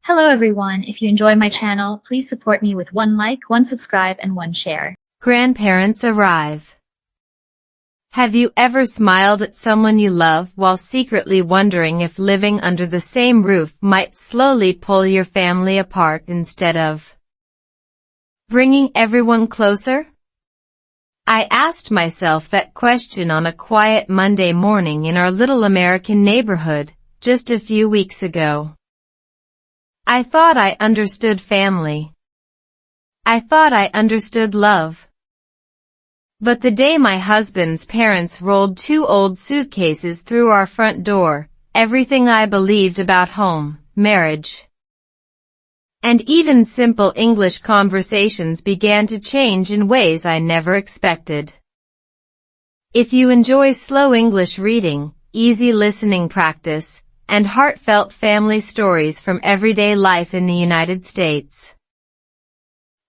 Hello everyone. If you enjoy my channel, please support me with one like, one subscribe, and one share. Grandparents arrive. Have you ever smiled at someone you love while secretly wondering if living under the same roof might slowly pull your family apart instead of bringing everyone closer? I asked myself that question on a quiet Monday morning in our little American neighborhood just a few weeks ago. I thought I understood family. I thought I understood love. But the day my husband's parents rolled two old suitcases through our front door, everything I believed about home, marriage, and even simple English conversations began to change in ways I never expected. If you enjoy slow English reading, easy listening practice, and heartfelt family stories from everyday life in the United States,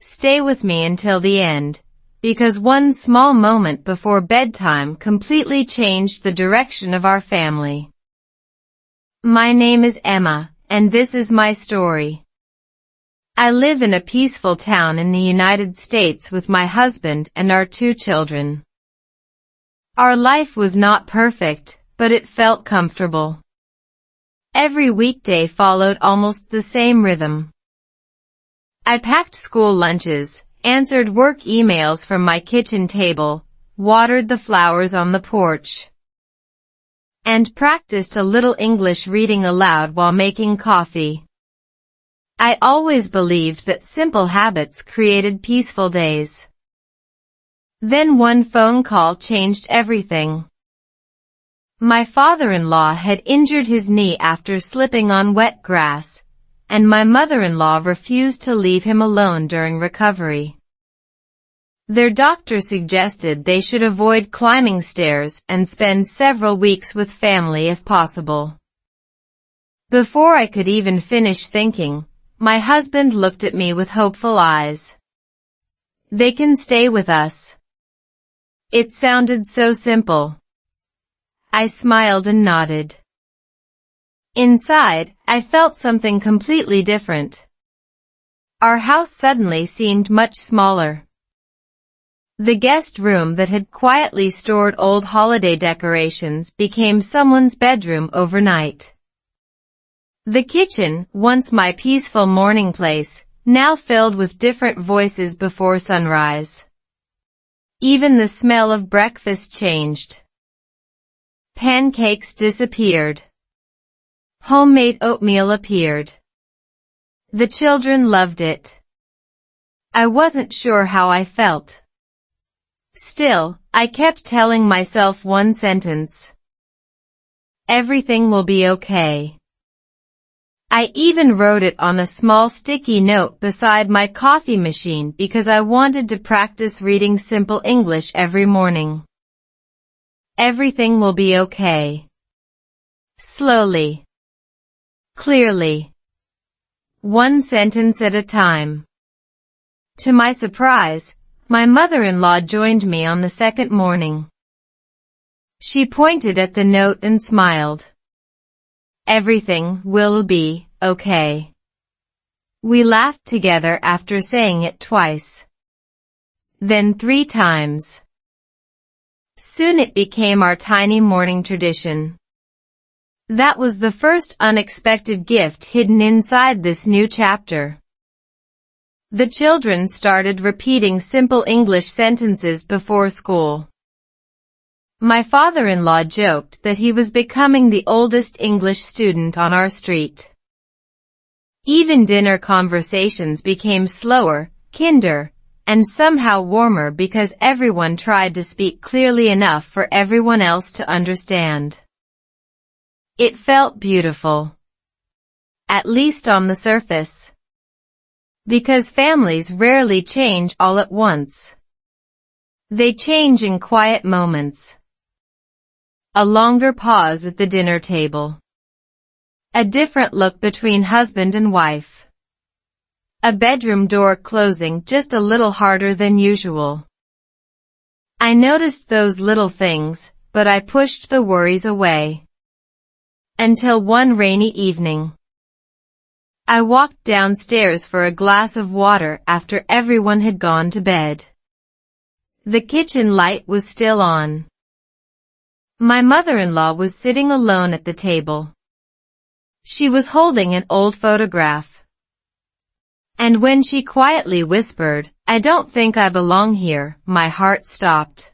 stay with me until the end, because one small moment before bedtime completely changed the direction of our family. My name is Emma, and this is my story. I live in a peaceful town in the United States with my husband and our two children. Our life was not perfect, but it felt comfortable. Every weekday followed almost the same rhythm. I packed school lunches, answered work emails from my kitchen table, watered the flowers on the porch, and practiced a little English reading aloud while making coffee. I always believed that simple habits created peaceful days. Then one phone call changed everything. My father-in-law had injured his knee after slipping on wet grass, and my mother-in-law refused to leave him alone during recovery. Their doctor suggested they should avoid climbing stairs and spend several weeks with family if possible. Before I could even finish thinking, my husband looked at me with hopeful eyes. "They can stay with us." It sounded so simple. I smiled and nodded. Inside, I felt something completely different. Our house suddenly seemed much smaller. The guest room that had quietly stored old holiday decorations became someone's bedroom overnight. The kitchen, once my peaceful morning place, now filled with different voices before sunrise. Even the smell of breakfast changed. Pancakes disappeared. Homemade oatmeal appeared. The children loved it. I wasn't sure how I felt. Still, I kept telling myself one sentence: everything will be okay. I even wrote it on a small sticky note beside my coffee machine because I wanted to practice reading simple English every morning. Everything will be okay. Slowly. Clearly. One sentence at a time. To my surprise, my mother-in-law joined me on the second morning. She pointed at the note and smiled. Everything will be okay. We laughed together after saying it twice. Then 3 times. Soon it became our tiny morning tradition. That was the first unexpected gift hidden inside this new chapter. The children started repeating simple English sentences before school. My father-in-law joked that he was becoming the oldest English student on our street. Even dinner conversations became slower, kinder, and somehow warmer because everyone tried to speak clearly enough for everyone else to understand. It felt beautiful. At least on the surface. Because families rarely change all at once. They change in quiet moments. A longer pause at the dinner table. A different look between husband and wife. A bedroom door closing just a little harder than usual. I noticed those little things, but I pushed the worries away. Until one rainy evening. I walked downstairs for a glass of water after everyone had gone to bed. The kitchen light was still on. My mother-in-law was sitting alone at the table. She was holding an old photograph. And when she quietly whispered, "I don't think I belong here," my heart stopped.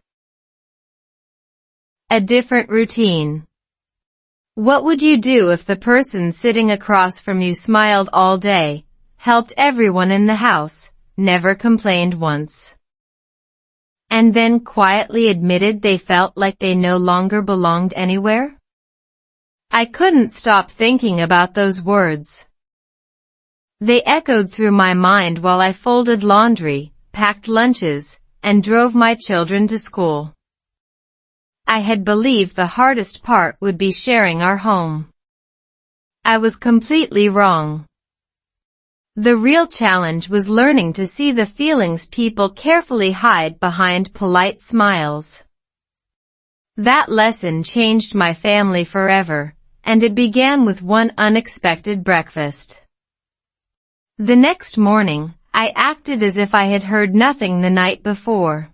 A different routine. What would you do if the person sitting across from you smiled all day, helped everyone in the house, never complained once, and then quietly admitted they felt like they no longer belonged anywhere? I couldn't stop thinking about those words. They echoed through my mind while I folded laundry, packed lunches, and drove my children to school. I had believed the hardest part would be sharing our home. I was completely wrong. The real challenge was learning to see the feelings people carefully hide behind polite smiles. That lesson changed my family forever, and it began with one unexpected breakfast. The next morning, I acted as if I had heard nothing the night before.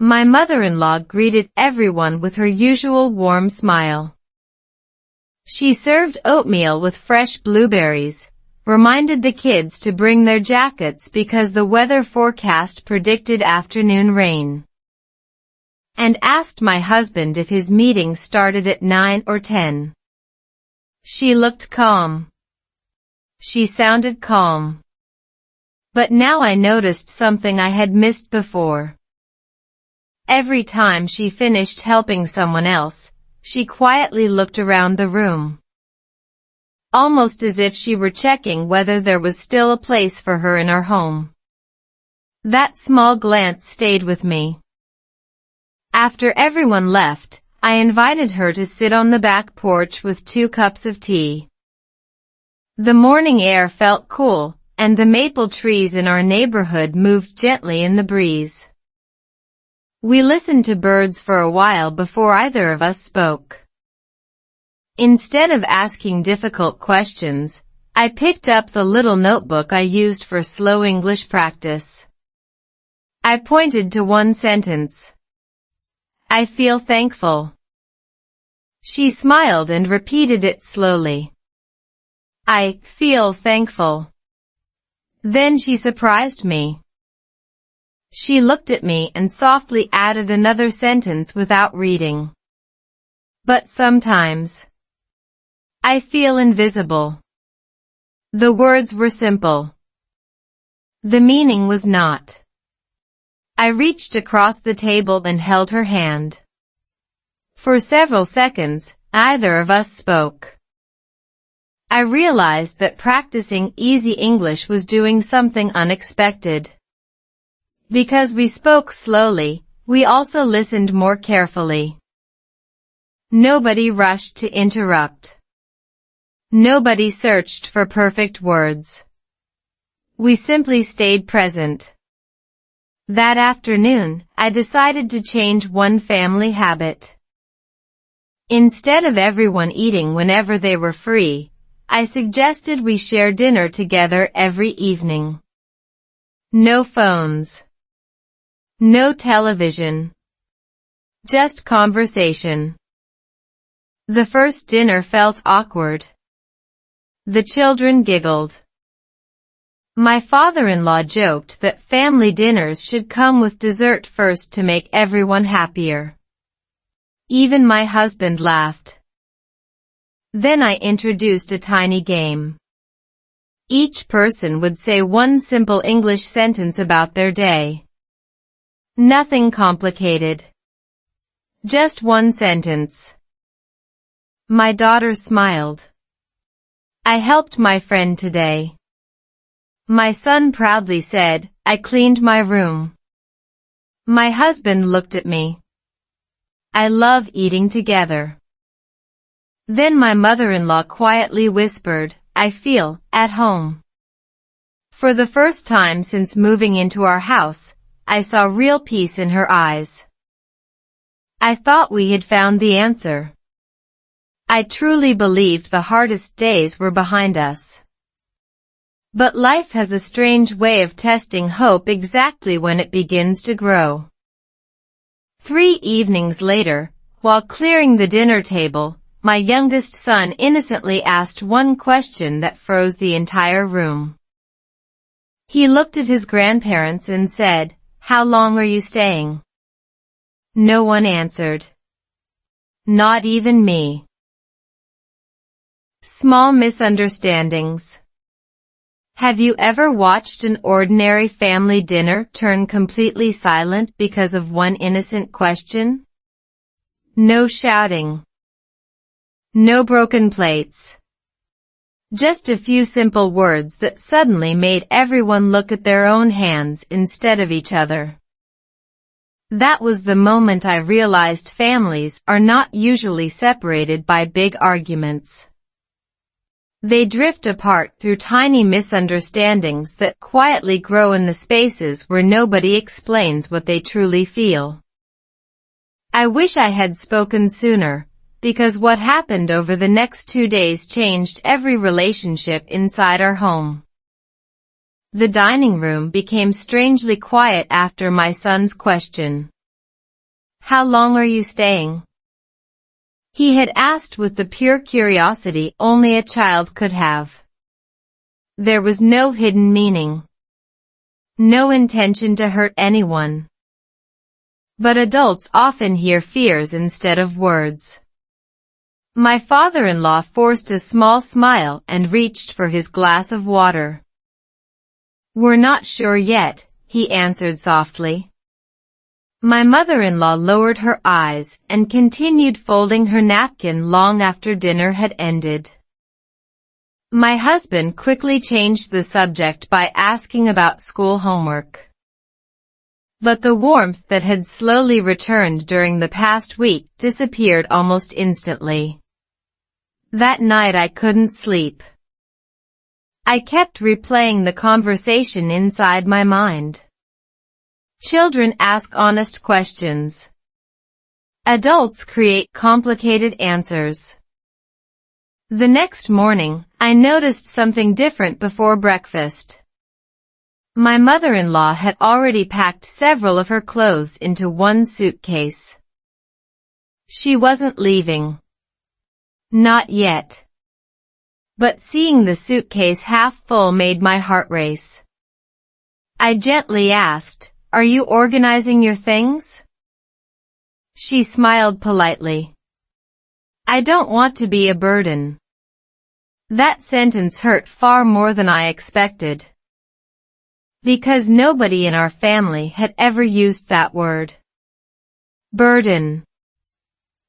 My mother-in-law greeted everyone with her usual warm smile. She served oatmeal with fresh blueberries, reminded the kids to bring their jackets because the weather forecast predicted afternoon rain, and asked my husband if his meeting started at 9 or 10. She looked calm. She sounded calm. But now I noticed something I had missed before. Every time she finished helping someone else, she quietly looked around the room, almost as if she were checking whether there was still a place for her in our home. That small glance stayed with me. After everyone left, I invited her to sit on the back porch with 2 cups of tea. The morning air felt cool, and the maple trees in our neighborhood moved gently in the breeze. We listened to birds for a while before either of us spoke. Instead of asking difficult questions, I picked up the little notebook I used for slow English practice. I pointed to one sentence. "I feel thankful." She smiled and repeated it slowly. "I feel thankful." Then she surprised me. She looked at me and softly added another sentence without reading. "But sometimes I feel invisible." The words were simple. The meaning was not. I reached across the table and held her hand. For several seconds, neither of us spoke. I realized that practicing easy English was doing something unexpected. Because we spoke slowly, we also listened more carefully. Nobody rushed to interrupt. Nobody searched for perfect words. We simply stayed present. That afternoon, I decided to change one family habit. Instead of everyone eating whenever they were free, I suggested we share dinner together every evening. No phones. No television. Just conversation. The first dinner felt awkward. The children giggled. My father-in-law joked that family dinners should come with dessert first to make everyone happier. Even my husband laughed. Then I introduced a tiny game. Each person would say one simple English sentence about their day. Nothing complicated. Just one sentence. My daughter smiled. "I helped my friend today." My son proudly said, "I cleaned my room." My husband looked at me. "I love eating together." Then my mother-in-law quietly whispered, "I feel at home." For the first time since moving into our house, I saw real peace in her eyes. I thought we had found the answer. I truly believed the hardest days were behind us. But life has a strange way of testing hope exactly when it begins to grow. 3 evenings later, while clearing the dinner table, my youngest son innocently asked one question that froze the entire room. He looked at his grandparents and said, "How long are you staying?" No one answered. Not even me. Small misunderstandings. Have you ever watched an ordinary family dinner turn completely silent because of one innocent question? No shouting. No broken plates. Just a few simple words that suddenly made everyone look at their own hands instead of each other. That was the moment I realized families are not usually separated by big arguments. They drift apart through tiny misunderstandings that quietly grow in the spaces where nobody explains what they truly feel. I wish I had spoken sooner, because what happened over the next 2 days changed every relationship inside our home. The dining room became strangely quiet after my son's question. "How long are you staying?" He had asked with the pure curiosity only a child could have. There was no hidden meaning. No intention to hurt anyone. But adults often hear fears instead of words. My father-in-law forced a small smile and reached for his glass of water. "We're not sure yet," he answered softly. My mother-in-law lowered her eyes and continued folding her napkin long after dinner had ended. My husband quickly changed the subject by asking about school homework. But the warmth that had slowly returned during the past week disappeared almost instantly. That night I couldn't sleep. I kept replaying the conversation inside my mind. Children ask honest questions. Adults create complicated answers. The next morning, I noticed something different before breakfast. My mother-in-law had already packed several of her clothes into one suitcase. She wasn't leaving. Not yet. But seeing the suitcase half full made my heart race. I gently asked, "Are you organizing your things?" She smiled politely. "I don't want to be a burden." That sentence hurt far more than I expected. Because nobody in our family had ever used that word. Burden.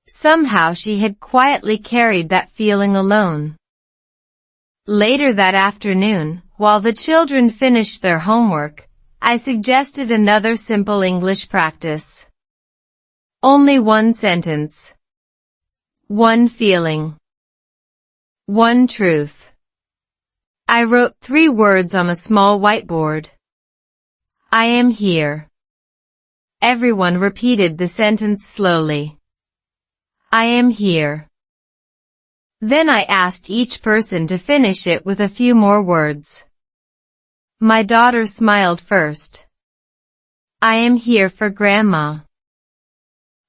Somehow she had quietly carried that feeling alone. Later that afternoon, while the children finished their homework, I suggested another simple English practice. Only one sentence. One feeling. One truth. I wrote 3 words on a small whiteboard. I am here. Everyone repeated the sentence slowly. I am here. Then I asked each person to finish it with a few more words. My daughter smiled first. I am here for Grandma.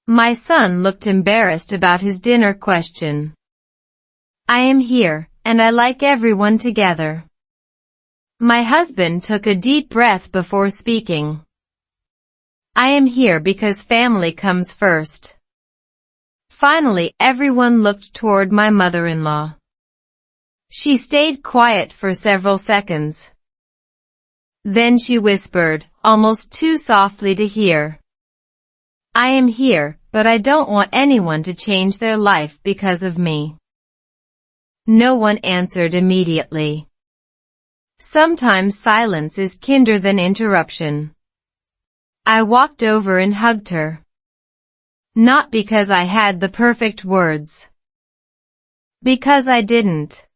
My son looked embarrassed about his dinner question. I am here, and I like everyone together. My husband took a deep breath before speaking. I am here because family comes first. Finally, everyone looked toward my mother-in-law. She stayed quiet for several seconds. Then she whispered, almost too softly to hear. I am here, but I don't want anyone to change their life because of me. No one answered immediately. Sometimes silence is kinder than interruption. I walked over and hugged her. Not because I had the perfect words. Because I didn't.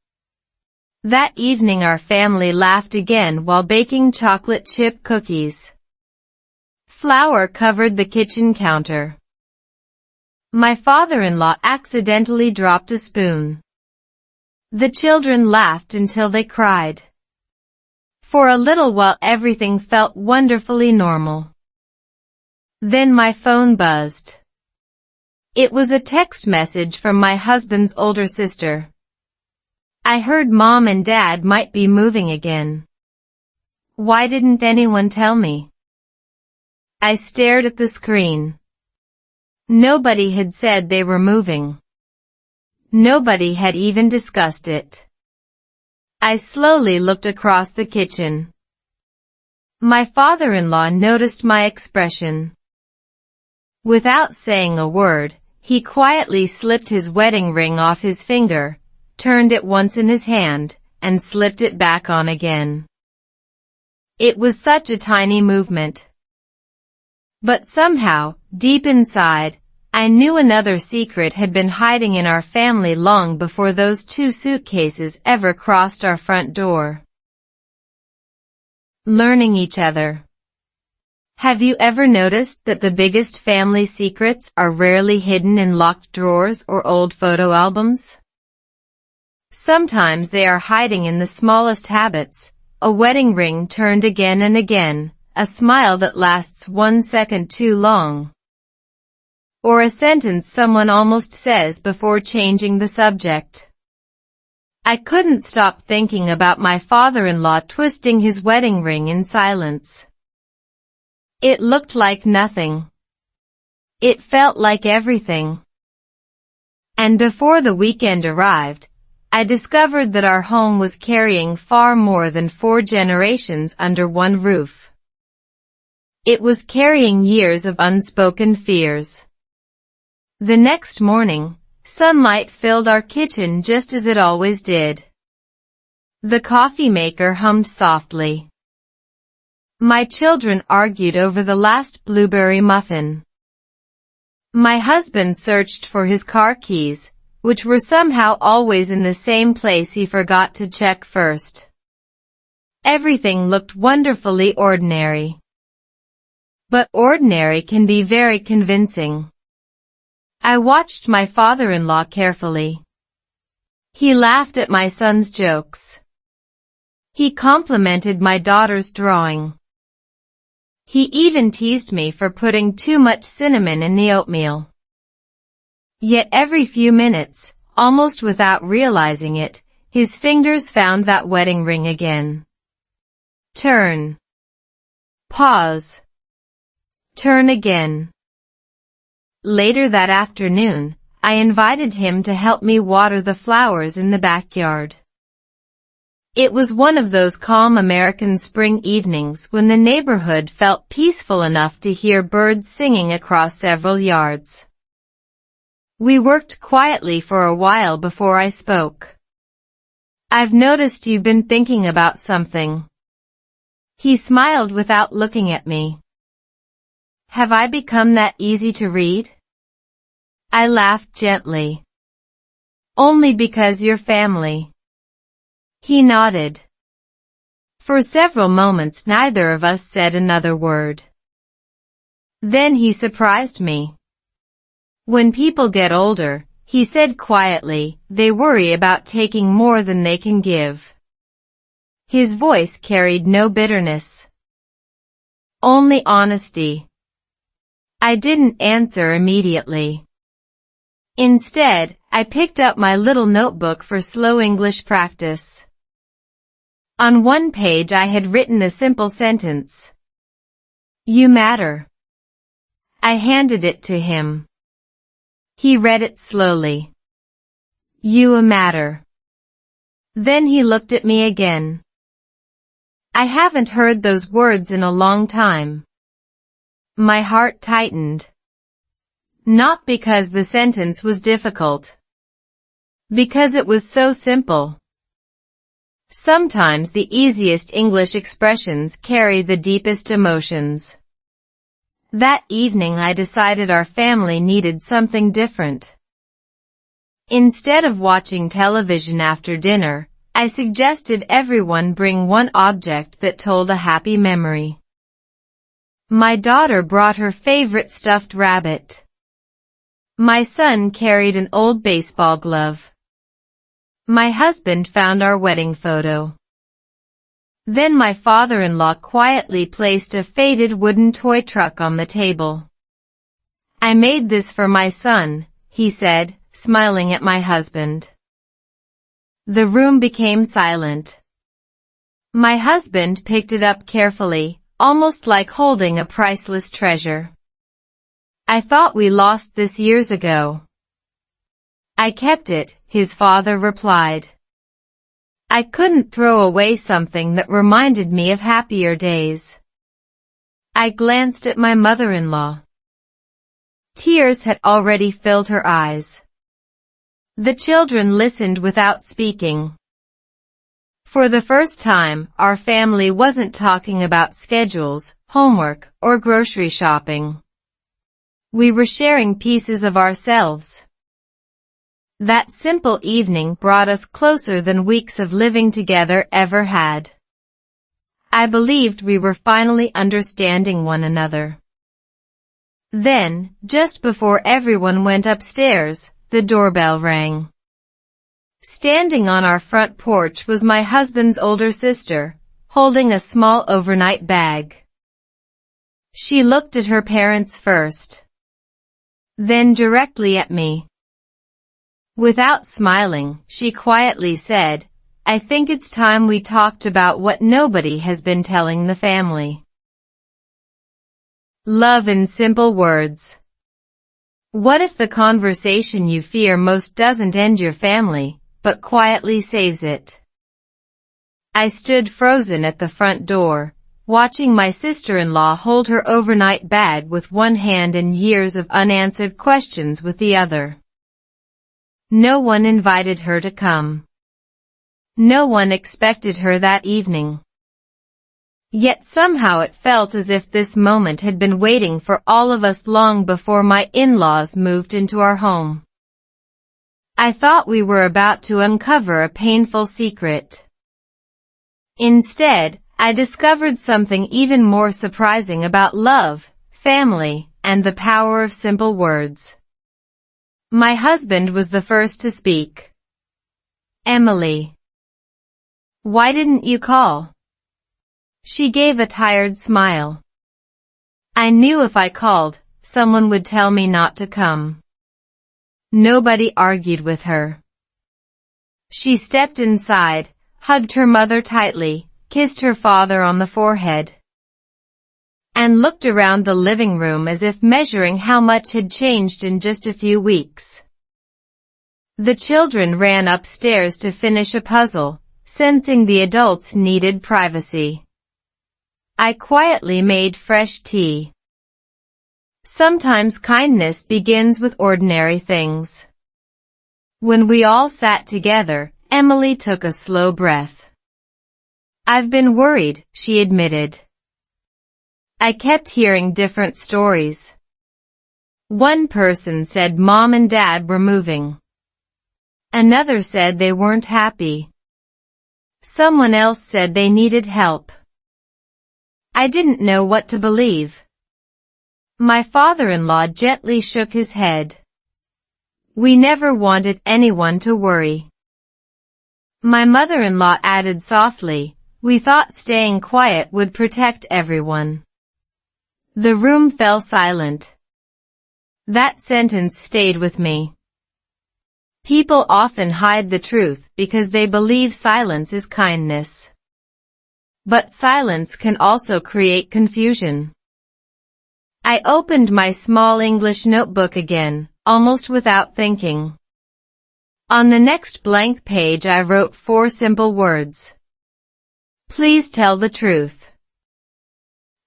That evening our family laughed again while baking chocolate chip cookies. Flour covered the kitchen counter. My father-in-law accidentally dropped a spoon. The children laughed until they cried. For a little while everything felt wonderfully normal. Then my phone buzzed. It was a text message from my husband's older sister. I heard Mom and Dad might be moving again. Why didn't anyone tell me? I stared at the screen. Nobody had said they were moving. Nobody had even discussed it. I slowly looked across the kitchen. My father-in-law noticed my expression. Without saying a word, he quietly slipped his wedding ring off his finger, turned it once in his hand, and slipped it back on again. It was such a tiny movement. But somehow, deep inside, I knew another secret had been hiding in our family long before those 2 suitcases ever crossed our front door. Learning each other. Have you ever noticed that the biggest family secrets are rarely hidden in locked drawers or old photo albums? Sometimes they are hiding in the smallest habits, a wedding ring turned again and again, a smile that lasts 1 second too long, or a sentence someone almost says before changing the subject. I couldn't stop thinking about my father-in-law twisting his wedding ring in silence. It looked like nothing. It felt like everything. And before the weekend arrived, I discovered that our home was carrying far more than 4 generations under one roof. It was carrying years of unspoken fears. The next morning, sunlight filled our kitchen just as it always did. The coffee maker hummed softly. My children argued over the last blueberry muffin. My husband searched for his car keys, which were somehow always in the same place he forgot to check first. Everything looked wonderfully ordinary. But ordinary can be very convincing. I watched my father-in-law carefully. He laughed at my son's jokes. He complimented my daughter's drawing. He even teased me for putting too much cinnamon in the oatmeal. Yet every few minutes, almost without realizing it, his fingers found that wedding ring again. Turn. Pause. Turn again. Later that afternoon, I invited him to help me water the flowers in the backyard. It was one of those calm American spring evenings when the neighborhood felt peaceful enough to hear birds singing across several yards. We worked quietly for a while before I spoke. I've noticed you've been thinking about something. He smiled without looking at me. Have I become that easy to read? I laughed gently. Only because you're family. He nodded. For several moments neither of us said another word. Then he surprised me. When people get older, he said quietly, they worry about taking more than they can give. His voice carried no bitterness. Only honesty. I didn't answer immediately. Instead, I picked up my little notebook for slow English practice. On one page I had written a simple sentence. You matter. I handed it to him. He read it slowly. You matter. Then he looked at me again. I haven't heard those words in a long time. My heart tightened. Not because the sentence was difficult. Because it was so simple. Sometimes the easiest English expressions carry the deepest emotions. That evening I decided our family needed something different. Instead of watching television after dinner, I suggested everyone bring one object that told a happy memory. My daughter brought her favorite stuffed rabbit. My son carried an old baseball glove. My husband found our wedding photo. Then my father-in-law quietly placed a faded wooden toy truck on the table. "I made this for my son," he said, smiling at my husband. The room became silent. My husband picked it up carefully, almost like holding a priceless treasure. "I thought we lost this years ago." "I kept it," his father replied. "I couldn't throw away something that reminded me of happier days." I glanced at my mother-in-law. Tears had already filled her eyes. The children listened without speaking. For the first time, our family wasn't talking about schedules, homework, or grocery shopping. We were sharing pieces of ourselves. That simple evening brought us closer than weeks of living together ever had. I believed we were finally understanding one another. Then, just before everyone went upstairs, the doorbell rang. Standing on our front porch was my husband's older sister, holding a small overnight bag. She looked at her parents first, then directly at me. Without smiling, she quietly said, "I think it's time we talked about what nobody has been telling the family." Love in simple words. What if the conversation you fear most doesn't end your family, but quietly saves it? I stood frozen at the front door, watching my sister-in-law hold her overnight bag with one hand and years of unanswered questions with the other. No one invited her to come. No one expected her that evening. Yet somehow it felt as if this moment had been waiting for all of us long before my in-laws moved into our home. I thought we were about to uncover a painful secret. Instead, I discovered something even more surprising about love, family, and the power of simple words. My husband was the first to speak. "Emily, why didn't you call?" She gave a tired smile. "I knew if I called, someone would tell me not to come." Nobody argued with her. She stepped inside, hugged her mother tightly, kissed her father on the forehead, and looked around the living room as if measuring how much had changed in just a few weeks. The children ran upstairs to finish a puzzle, sensing the adults needed privacy. I quietly made fresh tea. Sometimes kindness begins with ordinary things. When we all sat together, Emily took a slow breath. "I've been worried," she admitted. I kept hearing different stories. One person said Mom and Dad were moving. Another said they weren't happy. Someone else said they needed help. I didn't know what to believe. My father-in-law gently shook his head. "We never wanted anyone to worry." My mother-in-law added softly, "We thought staying quiet would protect everyone." The room fell silent. That sentence stayed with me. People often hide the truth because they believe silence is kindness. But silence can also create confusion. I opened my small English notebook again, almost without thinking. On the next blank page I wrote 4 simple words. "Please tell the truth."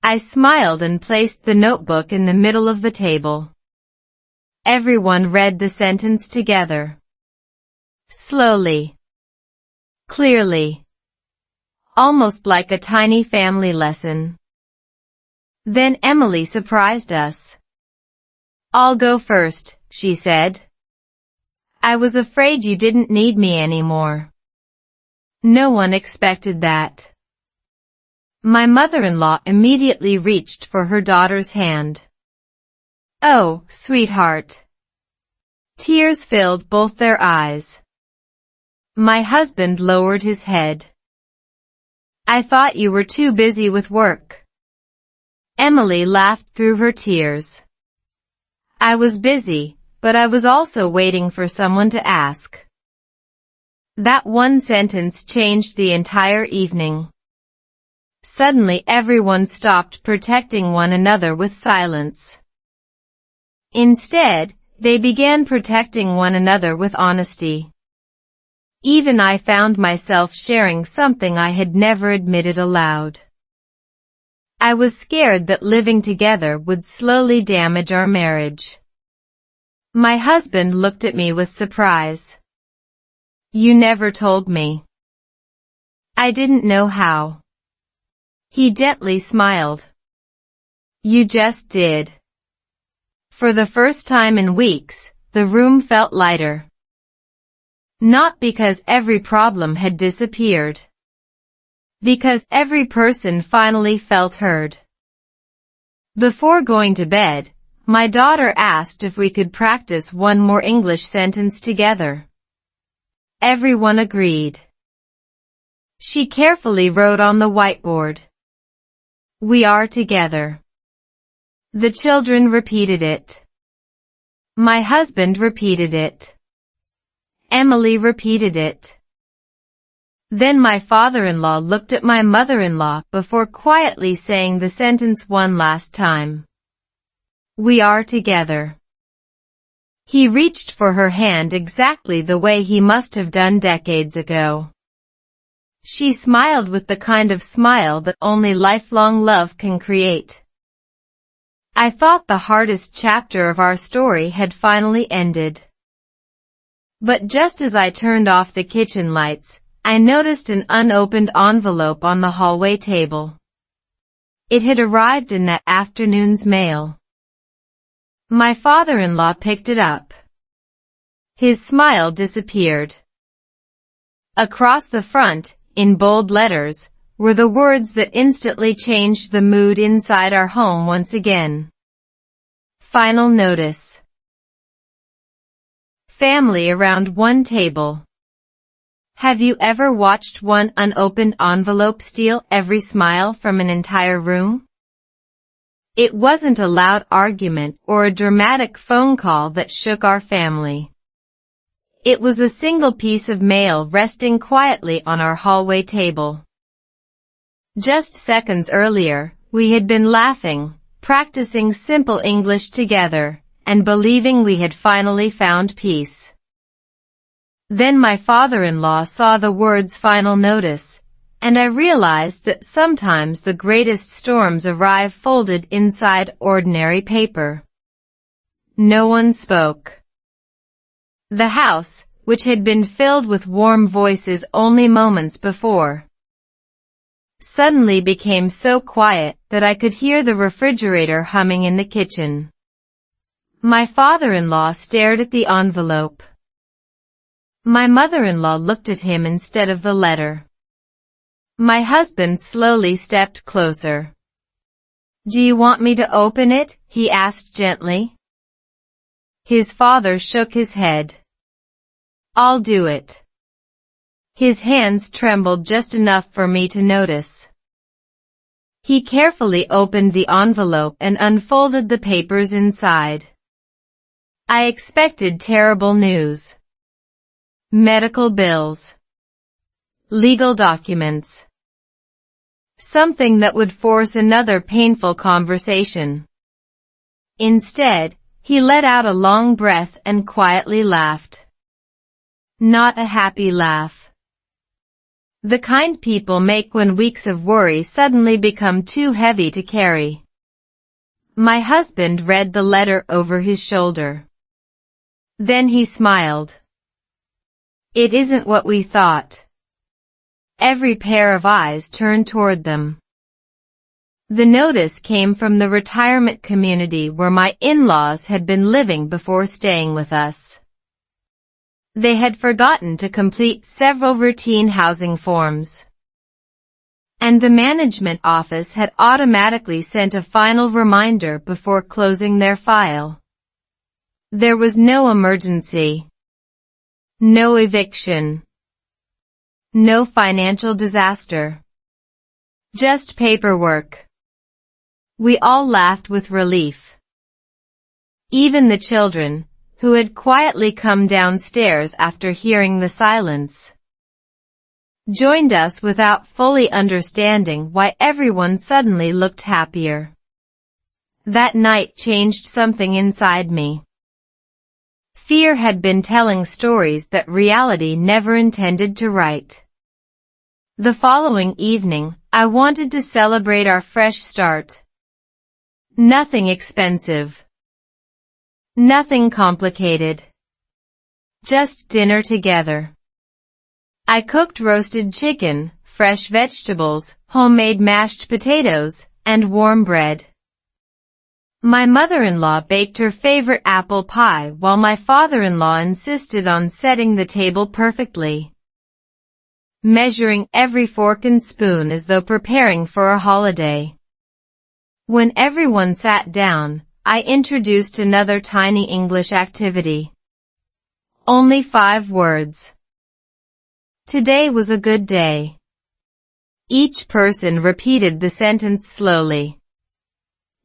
I smiled and placed the notebook in the middle of the table. Everyone read the sentence together. Slowly. Clearly. Almost like a tiny family lesson. Then Emily surprised us. "I'll go first," she said. "I was afraid you didn't need me anymore." No one expected that. My mother-in-law immediately reached for her daughter's hand. "Oh, sweetheart." Tears filled both their eyes. My husband lowered his head. I thought you were too busy with work. Emily laughed through her tears. I was busy, but I was also waiting for someone to ask. That one sentence changed the entire evening. Suddenly everyone stopped protecting one another with silence. Instead, they began protecting one another with honesty. Even I found myself sharing something I had never admitted aloud. I was scared that living together would slowly damage our marriage. My husband looked at me with surprise. You never told me. I didn't know how. He gently smiled. You just did. For the first time in weeks, the room felt lighter. Not because every problem had disappeared. Because every person finally felt heard. Before going to bed, my daughter asked if we could practice one more English sentence together. Everyone agreed. She carefully wrote on the whiteboard. We are together. The children repeated it. My husband repeated it. Emily repeated it. Then my father-in-law looked at my mother-in-law before quietly saying the sentence one last time. We are together. He reached for her hand exactly the way he must have done decades ago. She smiled with the kind of smile that only lifelong love can create. I thought the hardest chapter of our story had finally ended. But just as I turned off the kitchen lights, I noticed an unopened envelope on the hallway table. It had arrived in that afternoon's mail. My father-in-law picked it up. His smile disappeared. Across the front, in bold letters, were the words that instantly changed the mood inside our home once again. Final notice. Family around one table. Have you ever watched one unopened envelope steal every smile from an entire room? It wasn't a loud argument or a dramatic phone call that shook our family. It was a single piece of mail resting quietly on our hallway table. Just seconds earlier, we had been laughing, practicing simple English together, and believing we had finally found peace. Then my father-in-law saw the words final notice, and I realized that sometimes the greatest storms arrive folded inside ordinary paper. No one spoke. The house, which had been filled with warm voices only moments before, suddenly became so quiet that I could hear the refrigerator humming in the kitchen. My father-in-law stared at the envelope. My mother-in-law looked at him instead of the letter. My husband slowly stepped closer. Do you want me to open it? He asked gently. His father shook his head. I'll do it. His hands trembled just enough for me to notice. He carefully opened the envelope and unfolded the papers inside. I expected terrible news. Medical bills. Legal documents. Something that would force another painful conversation. Instead, he let out a long breath and quietly laughed. Not a happy laugh. The kind people make when weeks of worry suddenly become too heavy to carry. My husband read the letter over his shoulder. Then he smiled. It isn't what we thought. Every pair of eyes turned toward them. The notice came from the retirement community where my in-laws had been living before staying with us. They had forgotten to complete several routine housing forms. And the management office had automatically sent a final reminder before closing their file. There was no emergency. No eviction. No financial disaster. Just paperwork. We all laughed with relief. Even the children, who had quietly come downstairs after hearing the silence, joined us without fully understanding why everyone suddenly looked happier. That night changed something inside me. Fear had been telling stories that reality never intended to write. The following evening, I wanted to celebrate our fresh start. Nothing expensive. Nothing complicated. Just dinner together. I cooked roasted chicken, fresh vegetables, homemade mashed potatoes, and warm bread. My mother-in-law baked her favorite apple pie while my father-in-law insisted on setting the table perfectly, measuring every fork and spoon as though preparing for a holiday. When everyone sat down, I introduced another tiny English activity. Only 5 words. Today was a good day. Each person repeated the sentence slowly.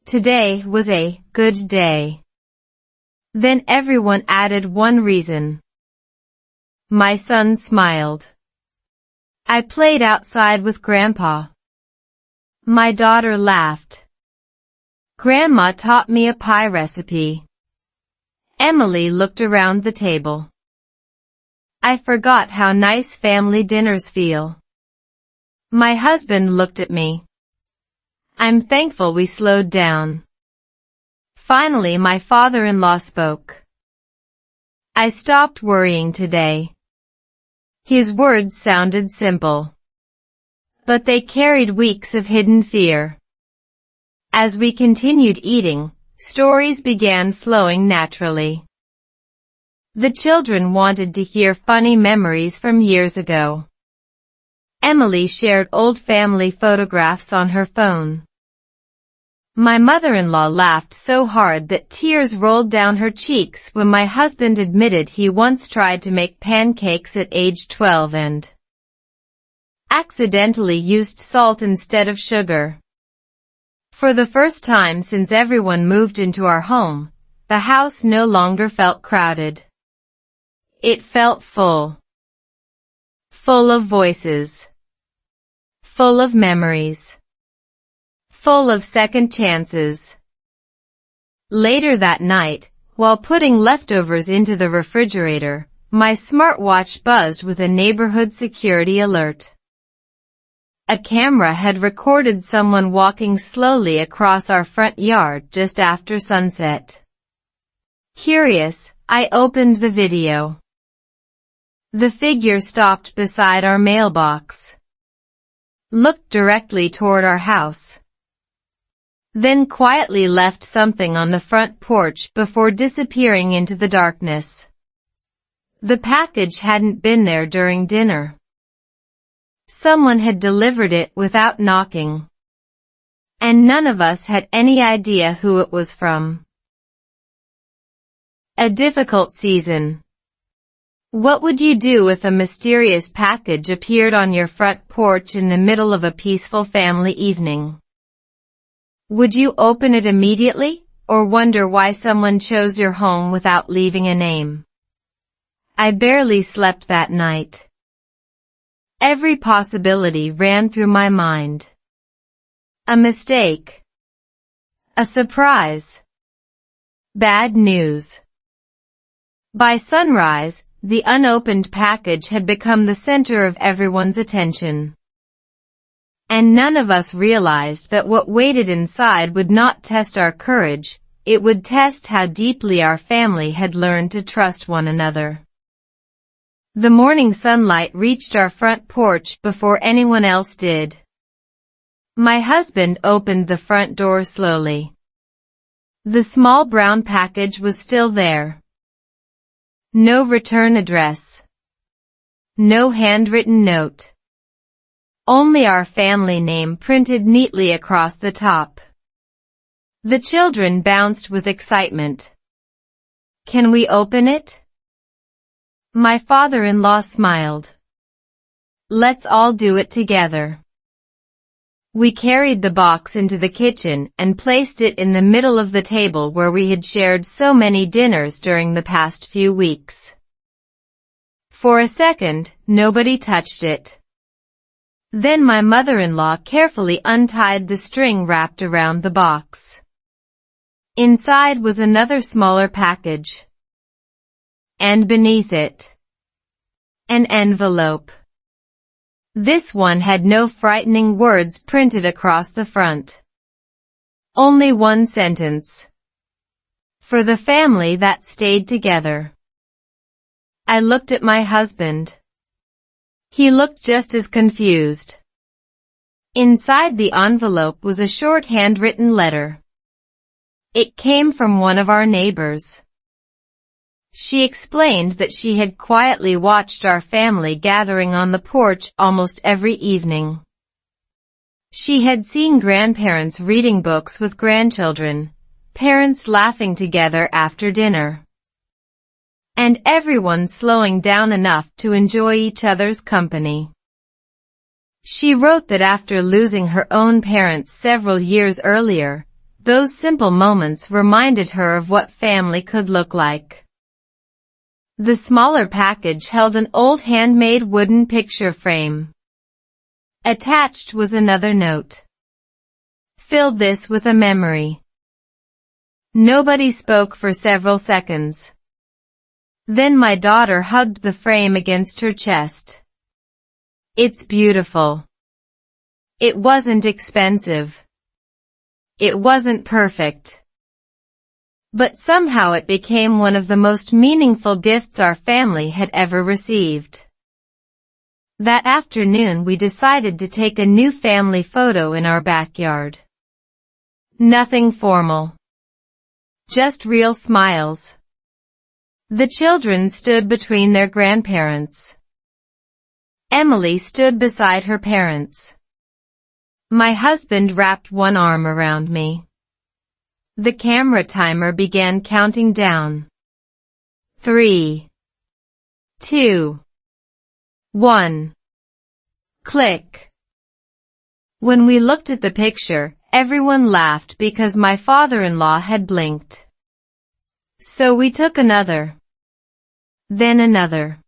Today was a good day. Then everyone added one reason. My son smiled. I played outside with Grandpa. My daughter laughed. Grandma taught me a pie recipe. Emily looked around the table. I forgot how nice family dinners feel. My husband looked at me. I'm thankful we slowed down. Finally, my father-in-law spoke. I stopped worrying today. His words sounded simple, but they carried weeks of hidden fear. As we continued eating, stories began flowing naturally. The children wanted to hear funny memories from years ago. Emily shared old family photographs on her phone. My mother-in-law laughed so hard that tears rolled down her cheeks when my husband admitted he once tried to make pancakes at age 12 and accidentally used salt instead of sugar. For the first time since everyone moved into our home, the house no longer felt crowded. It felt full. Full of voices. Full of memories. Full of second chances. Later that night, while putting leftovers into the refrigerator, my smartwatch buzzed with a neighborhood security alert. A camera had recorded someone walking slowly across our front yard just after sunset. Curious, I opened the video. The figure stopped beside our mailbox, looked directly toward our house, then quietly left something on the front porch before disappearing into the darkness. The package hadn't been there during dinner. Someone had delivered it without knocking, and none of us had any idea who it was from. A difficult season. What would you do if a mysterious package appeared on your front porch in the middle of a peaceful family evening? Would you open it immediately, or wonder why someone chose your home without leaving a name? I barely slept that night. Every possibility ran through my mind. A mistake. A surprise. Bad news. By sunrise, the unopened package had become the center of everyone's attention. And none of us realized that what waited inside would not test our courage, it would test how deeply our family had learned to trust one another. The morning sunlight reached our front porch before anyone else did. My husband opened the front door slowly. The small brown package was still there. No return address. No handwritten note. Only our family name printed neatly across the top. The children bounced with excitement. Can we open it? My father-in-law smiled. Let's all do it together. We carried the box into the kitchen and placed it in the middle of the table where we had shared so many dinners during the past few weeks. For a second, nobody touched it. Then my mother-in-law carefully untied the string wrapped around the box. Inside was another smaller package. And beneath it, an envelope. This one had no frightening words printed across the front. Only one sentence. For the family that stayed together. I looked at my husband. He looked just as confused. Inside the envelope was a short handwritten letter. It came from one of our neighbors. She explained that she had quietly watched our family gathering on the porch almost every evening. She had seen grandparents reading books with grandchildren, parents laughing together after dinner, and everyone slowing down enough to enjoy each other's company. She wrote that after losing her own parents several years earlier, those simple moments reminded her of what family could look like. The smaller package held an old handmade wooden picture frame. Attached was another note. Filled this with a memory. Nobody spoke for several seconds. Then my daughter hugged the frame against her chest. It's beautiful. It wasn't expensive. It wasn't perfect. But somehow it became one of the most meaningful gifts our family had ever received. That afternoon we decided to take a new family photo in our backyard. Nothing formal. Just real smiles. The children stood between their grandparents. Emily stood beside her parents. My husband wrapped one arm around me. The camera timer began counting down. 3, 2, 1. Click. When we looked at the picture, everyone laughed because my father-in-law had blinked. So we took another. Then another.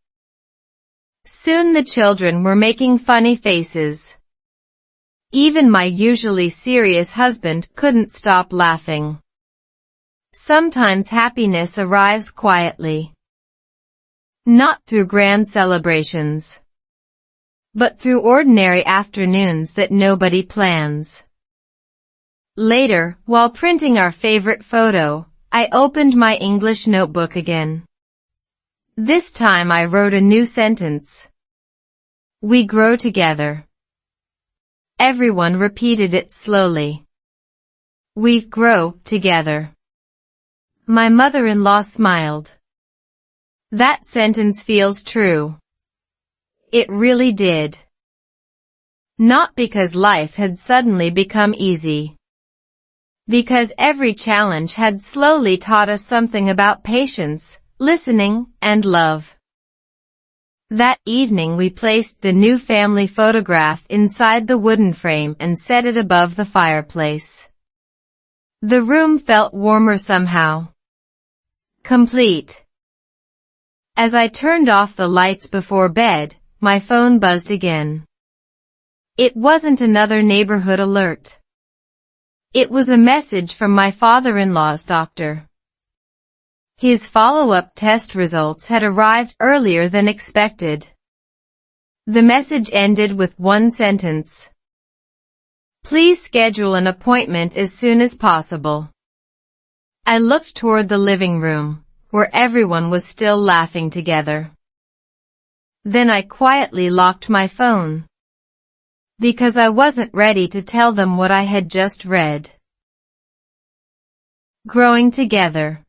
Soon the children were making funny faces. Even my usually serious husband couldn't stop laughing. Sometimes happiness arrives quietly. Not through grand celebrations, but through ordinary afternoons that nobody plans. Later, while printing our favorite photo, I opened my English notebook again. This time I wrote a new sentence. We grow together. Everyone repeated it slowly. We grow together. My mother-in-law smiled. That sentence feels true. It really did. Not because life had suddenly become easy. Because every challenge had slowly taught us something about patience, listening, and love. That evening we placed the new family photograph inside the wooden frame and set it above the fireplace. The room felt warmer somehow. Complete. As I turned off the lights before bed, my phone buzzed again. It wasn't another neighborhood alert. It was a message from my father-in-law's doctor. His follow-up test results had arrived earlier than expected. The message ended with one sentence. Please schedule an appointment as soon as possible. I looked toward the living room, where everyone was still laughing together. Then I quietly locked my phone. Because I wasn't ready to tell them what I had just read. Growing together.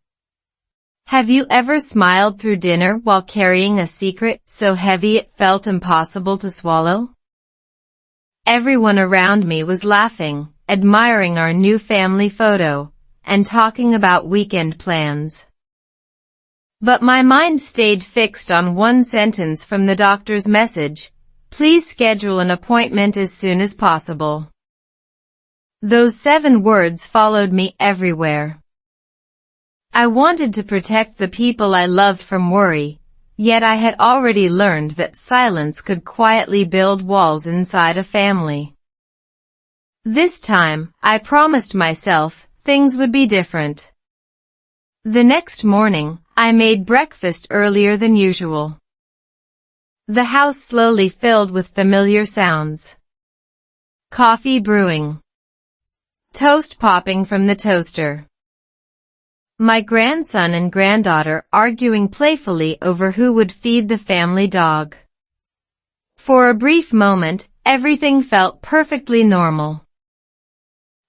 Have you ever smiled through dinner while carrying a secret so heavy it felt impossible to swallow? Everyone around me was laughing, admiring our new family photo, and talking about weekend plans. But my mind stayed fixed on one sentence from the doctor's message. Please schedule an appointment as soon as possible. Those 7 words followed me everywhere. I wanted to protect the people I loved from worry, yet I had already learned that silence could quietly build walls inside a family. This time, I promised myself, things would be different. The next morning, I made breakfast earlier than usual. The house slowly filled with familiar sounds. Coffee brewing. Toast popping from the toaster. My grandson and granddaughter arguing playfully over who would feed the family dog. For a brief moment, everything felt perfectly normal.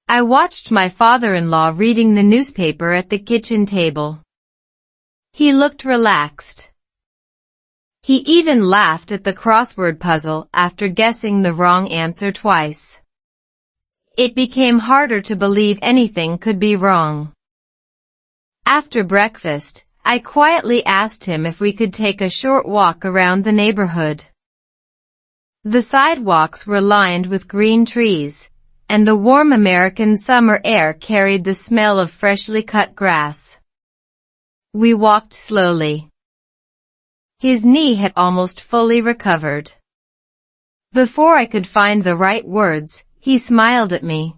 I watched my father-in-law reading the newspaper at the kitchen table. He looked relaxed. He even laughed at the crossword puzzle after guessing the wrong answer twice. It became harder to believe anything could be wrong. After breakfast, I quietly asked him if we could take a short walk around the neighborhood. The sidewalks were lined with green trees, and the warm American summer air carried the smell of freshly cut grass. We walked slowly. His knee had almost fully recovered. Before I could find the right words, he smiled at me.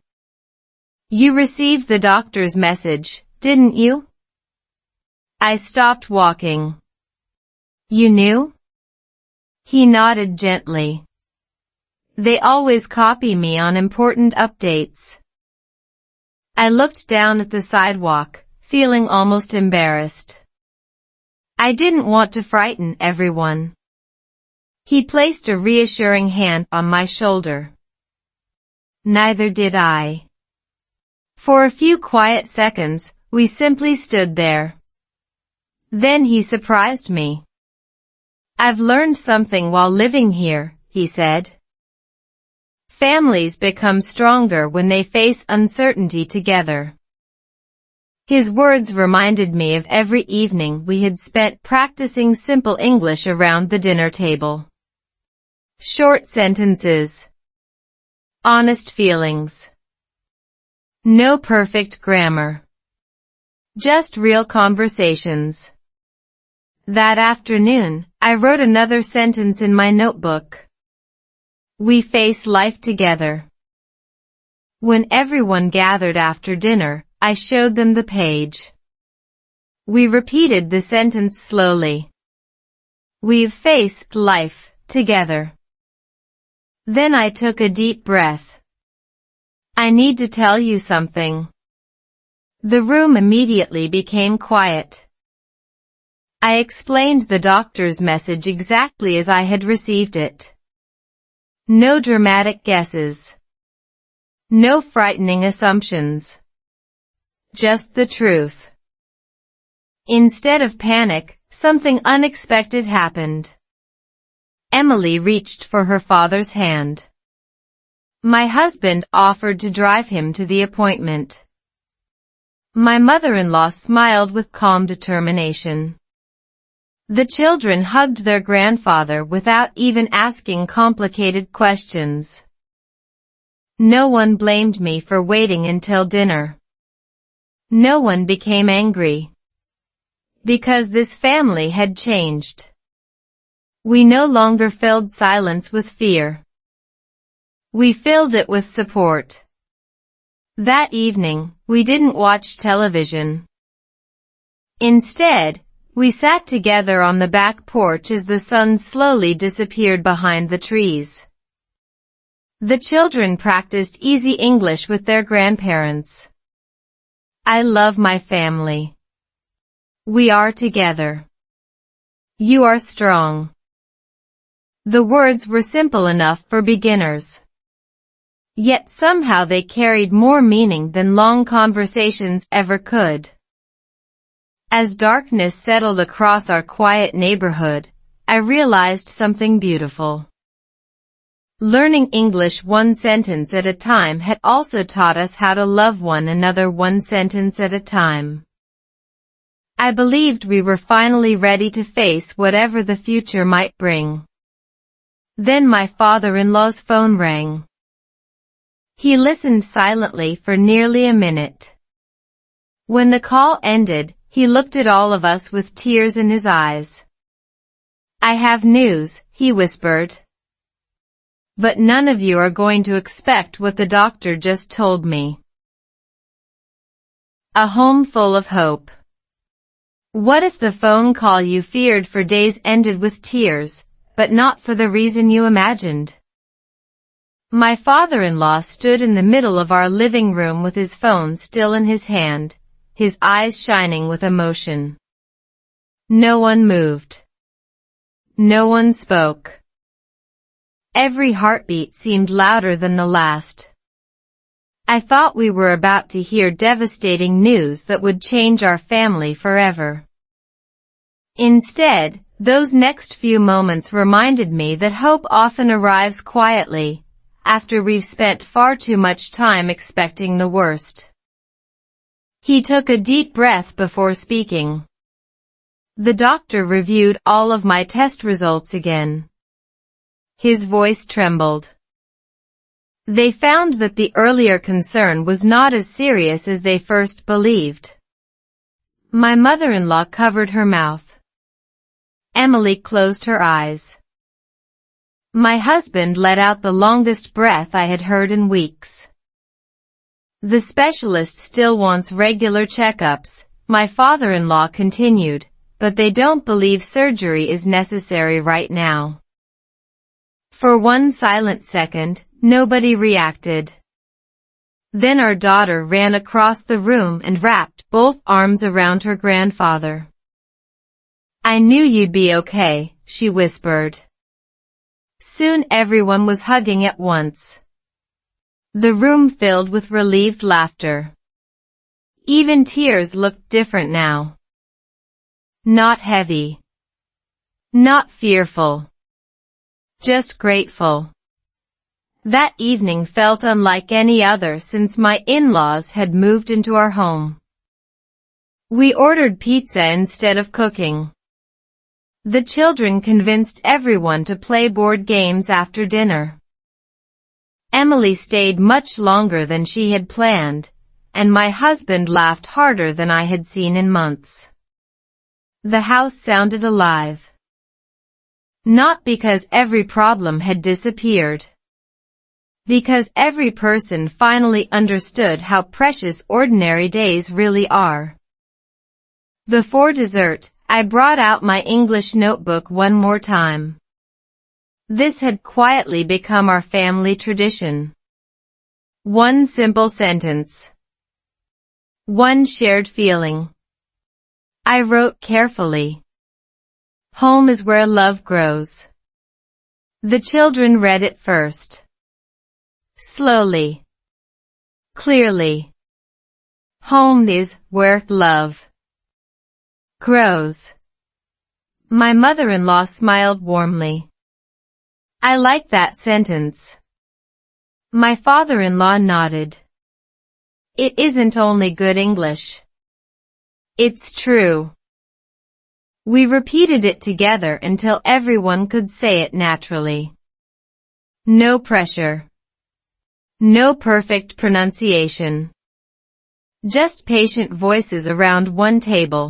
"You received the doctor's message, didn't you?" I stopped walking. "You knew?" He nodded gently. "They always copy me on important updates." I looked down at the sidewalk, feeling almost embarrassed. I didn't want to frighten everyone. He placed a reassuring hand on my shoulder. Neither did I. For a few quiet seconds, we simply stood there. Then he surprised me. "I've learned something while living here," he said. "Families become stronger when they face uncertainty together." His words reminded me of every evening we had spent practicing simple English around the dinner table. Short sentences. Honest feelings. No perfect grammar. Just real conversations. That afternoon, I wrote another sentence in my notebook. We face life together. When everyone gathered after dinner, I showed them the page. We repeated the sentence slowly. We've faced life together. Then I took a deep breath. "I need to tell you something." The room immediately became quiet. I explained the doctor's message exactly as I had received it. No dramatic guesses. No frightening assumptions. Just the truth. Instead of panic, something unexpected happened. Emily reached for her father's hand. My husband offered to drive him to the appointment. My mother-in-law smiled with calm determination. The children hugged their grandfather without even asking complicated questions. No one blamed me for waiting until dinner. No one became angry. Because this family had changed. We no longer filled silence with fear. We filled it with support. That evening, we didn't watch television. Instead, we sat together on the back porch as the sun slowly disappeared behind the trees. The children practiced easy English with their grandparents. I love my family. We are together. You are strong. The words were simple enough for beginners. Yet somehow they carried more meaning than long conversations ever could. As darkness settled across our quiet neighborhood, I realized something beautiful. Learning English one sentence at a time had also taught us how to love one another one sentence at a time. I believed we were finally ready to face whatever the future might bring. Then my father-in-law's phone rang. He listened silently for nearly a minute. When the call ended, he looked at all of us with tears in his eyes. "I have news," he whispered. "But none of you are going to expect what the doctor just told me." A home full of hope. What if the phone call you feared for days ended with tears, but not for the reason you imagined? My father-in-law stood in the middle of our living room with his phone still in his hand, his eyes shining with emotion. No one moved. No one spoke. Every heartbeat seemed louder than the last. I thought we were about to hear devastating news that would change our family forever. Instead, those next few moments reminded me that hope often arrives quietly, after we've spent far too much time expecting the worst. He took a deep breath before speaking. The doctor reviewed all of my test results again. His voice trembled. They found that the earlier concern was not as serious as they first believed. My mother-in-law covered her mouth. Emily closed her eyes. My husband let out the longest breath I had heard in weeks. "The specialist still wants regular checkups," my father-in-law continued, "but they don't believe surgery is necessary right now." For one silent second, nobody reacted. Then our daughter ran across the room and wrapped both arms around her grandfather. "I knew you'd be okay," she whispered. Soon everyone was hugging at once. The room filled with relieved laughter. Even tears looked different now. Not heavy. Not fearful. Just grateful. That evening felt unlike any other since my in-laws had moved into our home. We ordered pizza instead of cooking. The children convinced everyone to play board games after dinner. Emily stayed much longer than she had planned, and my husband laughed harder than I had seen in months. The house sounded alive. Not because every problem had disappeared. Because every person finally understood how precious ordinary days really are. Before dessert, I brought out my English notebook one more time. This had quietly become our family tradition. One simple sentence. One shared feeling. I wrote carefully. "Home is where love grows." The children read it first. Slowly. Clearly. Home is where love grows. My mother-in-law smiled warmly. "I like that sentence." My father-in-law nodded. It isn't only good English. It's true. We repeated it together until everyone could say it naturally. No pressure. No perfect pronunciation. Just patient voices around one table.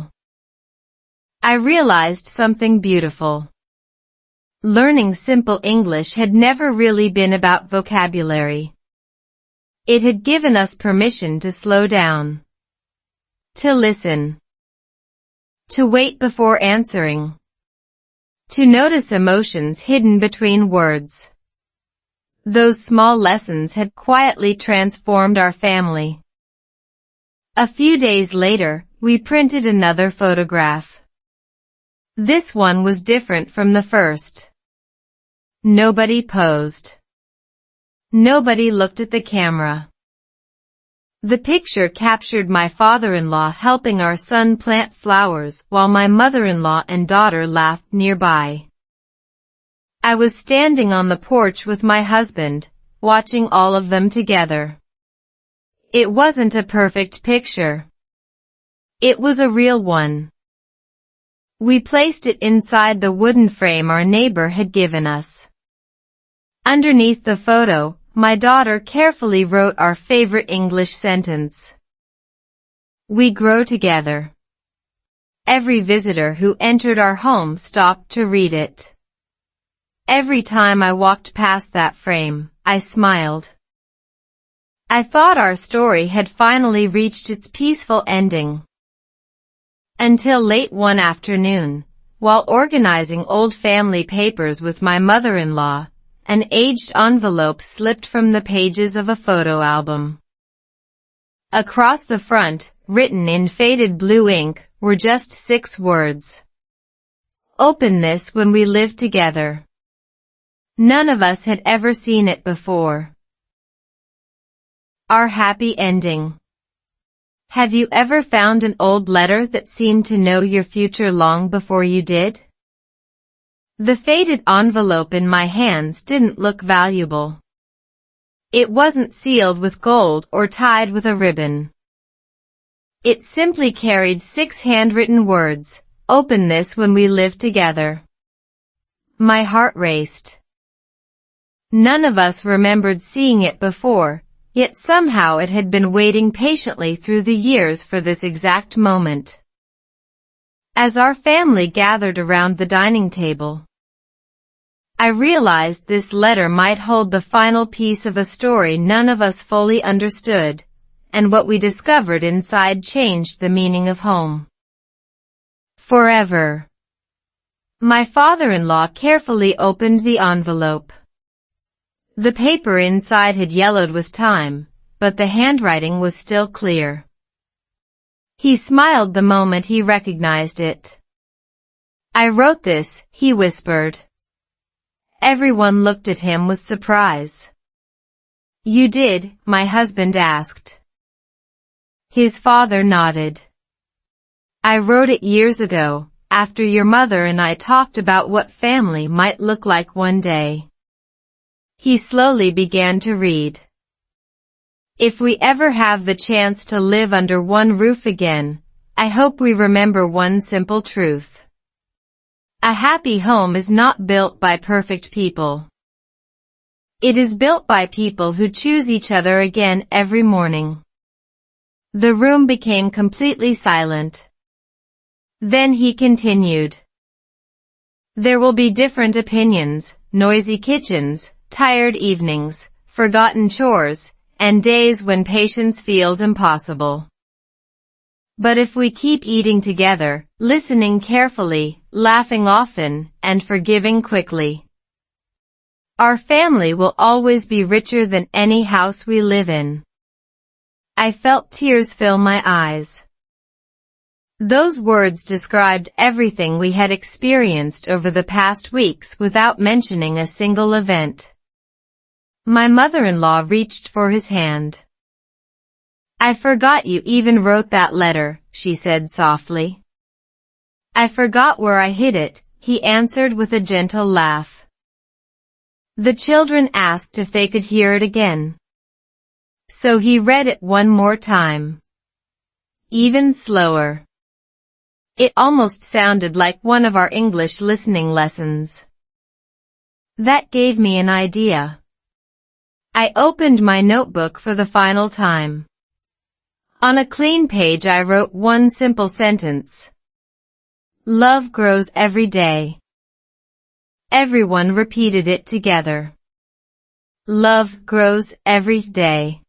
I realized something beautiful. Learning simple English had never really been about vocabulary. It had given us permission to slow down. To listen. To wait before answering. To notice emotions hidden between words. Those small lessons had quietly transformed our family. A few days later, we printed another photograph. This one was different from the first. Nobody posed. Nobody looked at the camera. The picture captured my father-in-law helping our son plant flowers while my mother-in-law and daughter laughed nearby. I was standing on the porch with my husband, watching all of them together. It wasn't a perfect picture. It was a real one. We placed it inside the wooden frame our neighbor had given us. Underneath the photo, my daughter carefully wrote our favorite English sentence. We grow together. Every visitor who entered our home stopped to read it. Every time I walked past that frame, I smiled. I thought our story had finally reached its peaceful ending. Until late one afternoon, while organizing old family papers with my mother-in-law, an aged envelope slipped from the pages of a photo album. Across the front, written in faded blue ink, were just 6 words. Open this when we live together. None of us had ever seen it before. Our happy ending. Have you ever found an old letter that seemed to know your future long before you did? The faded envelope in my hands didn't look valuable. It wasn't sealed with gold or tied with a ribbon. It simply carried 6 handwritten words, "Open this when we live together." My heart raced. None of us remembered seeing it before, yet somehow it had been waiting patiently through the years for this exact moment. As our family gathered around the dining table, I realized this letter might hold the final piece of a story none of us fully understood, and what we discovered inside changed the meaning of home. Forever. My father-in-law carefully opened the envelope. The paper inside had yellowed with time, but the handwriting was still clear. He smiled the moment he recognized it. "I wrote this," he whispered. Everyone looked at him with surprise. "You did?" my husband asked. His father nodded. "I wrote it years ago, after your mother and I talked about what family might look like one day." He slowly began to read. "If we ever have the chance to live under one roof again, I hope we remember one simple truth. A happy home is not built by perfect people. It is built by people who choose each other again every morning." The room became completely silent. Then he continued. "There will be different opinions, noisy kitchens, tired evenings, forgotten chores, and days when patience feels impossible. But if we keep eating together, listening carefully, laughing often, and forgiving quickly, our family will always be richer than any house we live in." I felt tears fill my eyes. Those words described everything we had experienced over the past weeks without mentioning a single event. My mother-in-law reached for his hand. "I forgot you even wrote that letter," she said softly. "I forgot where I hid it," he answered with a gentle laugh. The children asked if they could hear it again. So he read it one more time. Even slower. It almost sounded like one of our English listening lessons. That gave me an idea. I opened my notebook for the final time. On a clean page I wrote one simple sentence. "Love grows every day." Everyone repeated it together. Love grows every day.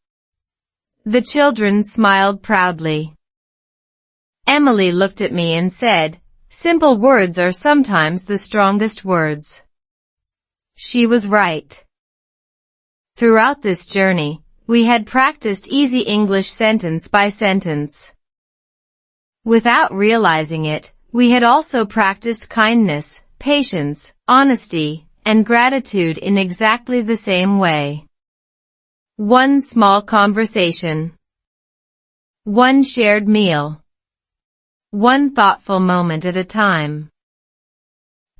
The children smiled proudly. Emily looked at me and said, "Simple words are sometimes the strongest words." She was right. Throughout this journey, we had practiced easy English sentence by sentence. Without realizing it, we had also practiced kindness, patience, honesty, and gratitude in exactly the same way. One small conversation. One shared meal. One thoughtful moment at a time.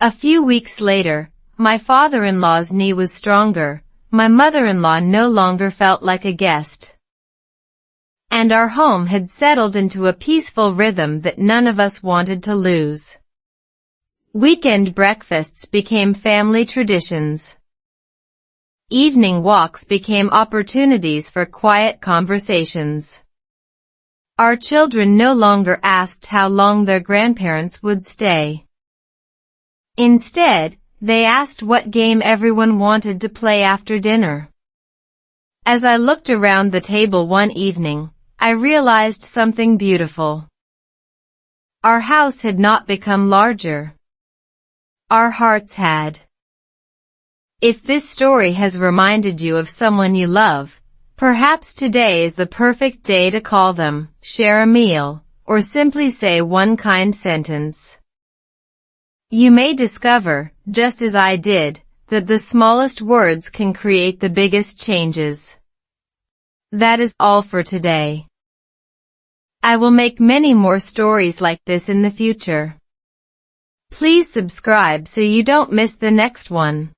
A few weeks later, my father-in-law's knee was stronger, my mother-in-law no longer felt like a guest. And our home had settled into a peaceful rhythm that none of us wanted to lose. Weekend breakfasts became family traditions. evening walks became opportunities for quiet conversations. Our children no longer asked how long their grandparents would stay. Instead, they asked what game everyone wanted to play after dinner. As I looked around the table one evening, I realized something beautiful. Our house had not become larger. Our hearts had. If this story has reminded you of someone you love, perhaps today is the perfect day to call them, share a meal, or simply say one kind sentence. You may discover, just as I did, that the smallest words can create the biggest changes. That is all for today. I will make many more stories like this in the future. Please subscribe so you don't miss the next one.